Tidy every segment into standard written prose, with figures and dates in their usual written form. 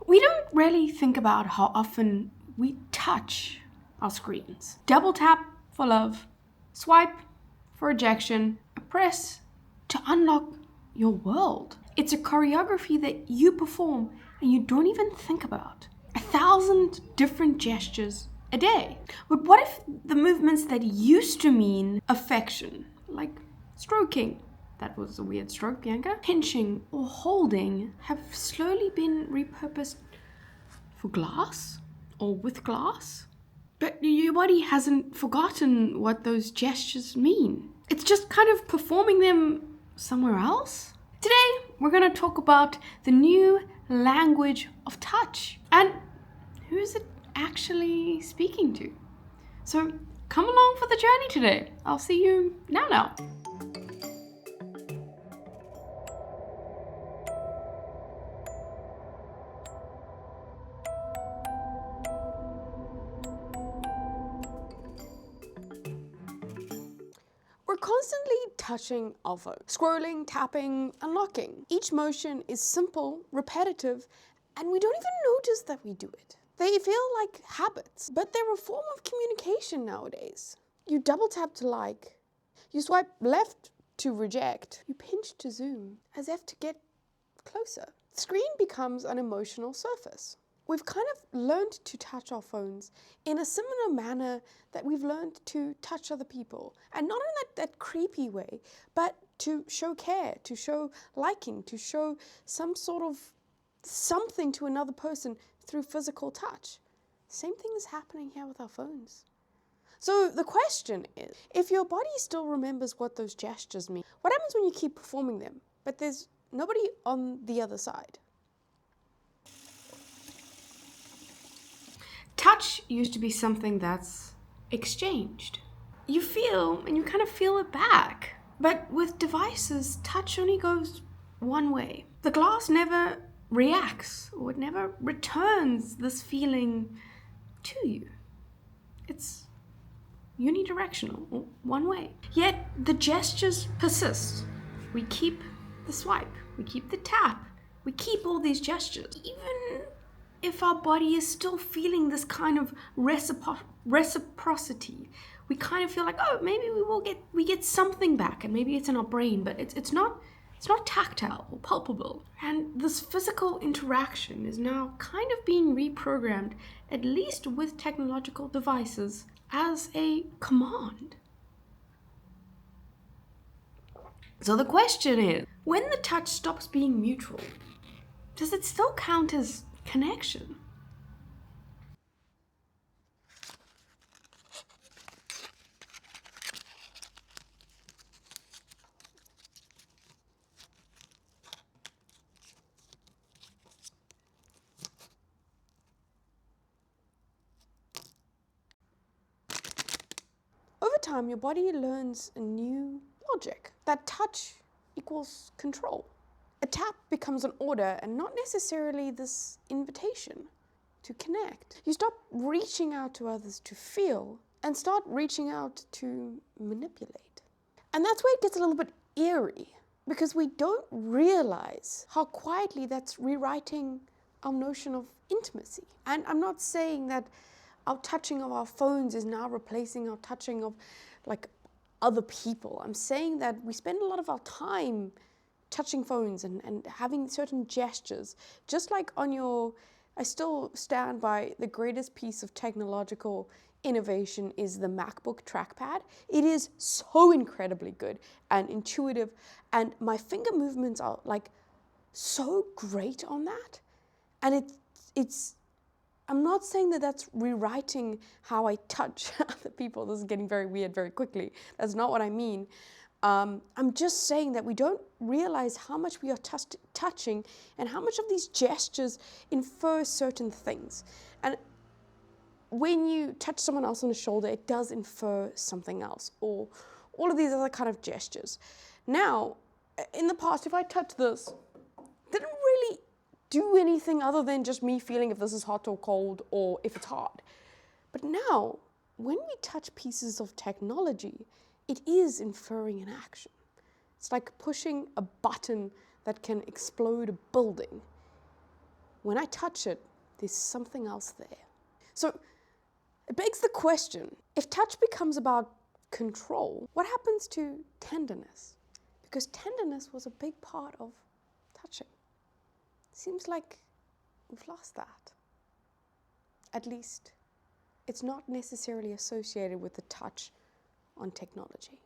We don't really think about how often we touch our screens. Double tap for love, swipe for rejection, a press to unlock your world. It's a choreography that you perform and you don't even think about. 1,000 different gestures a day. But what if the movements that used to mean affection, like stroking, that was a weird stroke, Bianca, pinching or holding, have slowly been repurposed for glass or with glass? But your body hasn't forgotten what those gestures mean. It's just kind of performing them somewhere else. Today, we're going to talk about the new language of touch and who is it actually speaking to. So come along for the journey today. I'll see you now. We're constantly touching our phone, scrolling, tapping, unlocking. Each motion is simple, repetitive, and we don't even notice that we do it. They feel like habits, but they're a form of communication nowadays. You double tap to like, you swipe left to reject, you pinch to zoom, as if to get closer. The screen becomes an emotional surface. We've kind of learned to touch our phones in a similar manner that we've learned to touch other people. And not in that creepy way, but to show care, to show liking, to show some sort of something to another person through physical touch. Same thing is happening here with our phones. So the question is, if your body still remembers what those gestures mean, what happens when you keep performing them, but there's nobody on the other side? Touch used to be something that's exchanged. You feel, and you kind of feel it back. But with devices, touch only goes one way. The glass never reacts, or it never returns this feeling to you. It's unidirectional, or one way. Yet the gestures persist. We keep the swipe, we keep the tap, we keep all these gestures. Even if our body is still feeling this kind of reciprocity, we kind of feel like, oh, maybe we get something back, and maybe it's in our brain, but it's not tactile or palpable. And this physical interaction is now kind of being reprogrammed, at least with technological devices, as a command. So the question is, when the touch stops being mutual, does it still count as connection? Over time, your body learns a new logic, that touch equals control. A tap becomes an order and not necessarily this invitation to connect. You stop reaching out to others to feel and start reaching out to manipulate. And that's where it gets a little bit eerie, because we don't realize how quietly that's rewriting our notion of intimacy. And I'm not saying that our touching of our phones is now replacing our touching of like other people. I'm saying that we spend a lot of our time touching phones and having certain gestures. Just like I still stand by the greatest piece of technological innovation is the MacBook trackpad. It is so incredibly good and intuitive, and my finger movements are like so great on that. And it's I'm not saying that that's rewriting how I touch other people. This is getting very weird very quickly. That's not what I mean. I'm just saying that we don't realize how much we are touching and how much of these gestures infer certain things. And when you touch someone else on the shoulder, it does infer something else, or all of these other kind of gestures. Now, in the past, if I touch this, didn't really do anything other than just me feeling if this is hot or cold or if it's hard. But now, when we touch pieces of technology, it is inferring an action. It's like pushing a button that can explode a building. when I touch it, there's something else there. So it begs the question, if touch becomes about control, what happens to tenderness? Because tenderness was a big part of touching. Seems like we've lost that. At least, it's not necessarily associated with the touch on technology.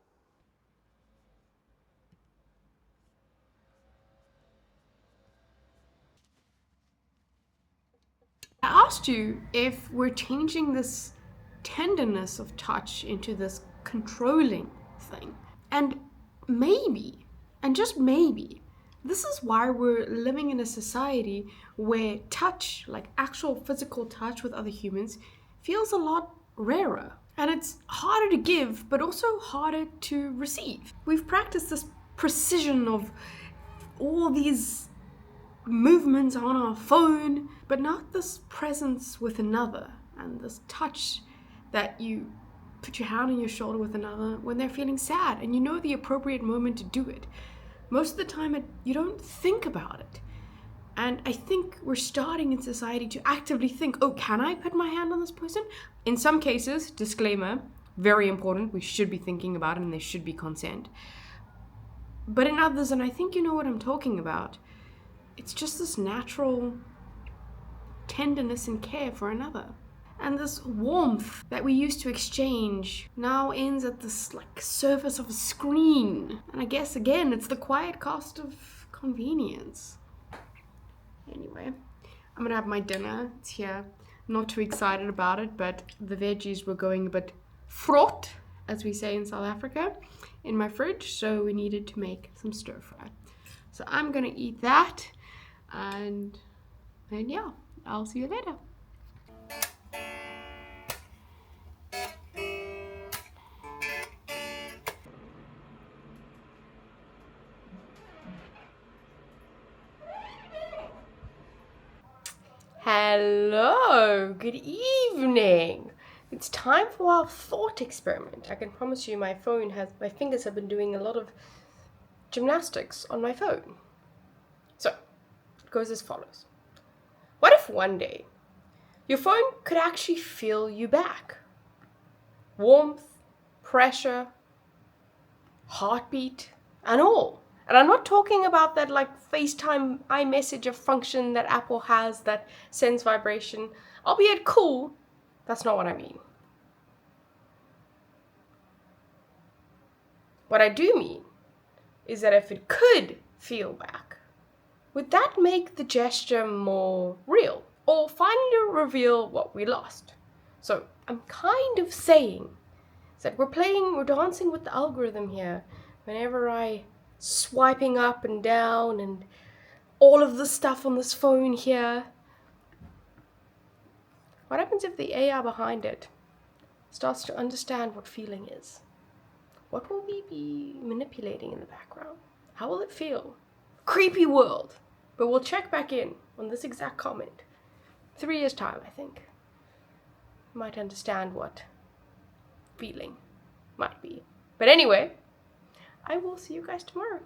I asked you if we're changing this tenderness of touch into this controlling thing. And maybe, and just maybe, this is why we're living in a society where touch, like actual physical touch with other humans, feels a lot rarer. And it's harder to give, but also harder to receive. We've practiced this precision of all these movements on our phone, but not this presence with another and this touch that you put your hand on your shoulder with another when they're feeling sad and you know the appropriate moment to do it. Most of the time you don't think about it. And I think we're starting in society to actively think, oh, can I put my hand on this person? In some cases, disclaimer, very important, we should be thinking about it and there should be consent. But in others, and I think you know what I'm talking about, it's just this natural tenderness and care for another. And this warmth that we used to exchange now ends at this like surface of a screen. And I guess again, it's the quiet cost of convenience. Anyway, I'm gonna have my dinner. It's here. I'm not too excited about it, but the veggies were going a bit frot, as we say in South Africa, in my fridge. So we needed to make some stir fry. So I'm gonna eat that. And yeah, I'll see you later. Hello, good evening. It's time for our thought experiment. I can promise you my fingers have been doing a lot of gymnastics on my phone. So, it goes as follows. What if one day your phone could actually feel you back? Warmth, pressure, heartbeat, and all. And I'm not talking about that like FaceTime iMessage function that Apple has that sends vibration. Albeit cool, that's not what I mean. What I do mean is that if it could feel back, would that make the gesture more real? Or finally reveal what we lost? So I'm kind of saying that we're dancing with the algorithm here. Whenever I swiping up and down and all of the stuff on this phone here. What happens if the AI behind it starts to understand what feeling is? What will we be manipulating in the background? How will it feel? Creepy world. But we'll check back in on this exact comment. 3 years' time, I think. You might understand what feeling might be. But anyway, I will see you guys tomorrow.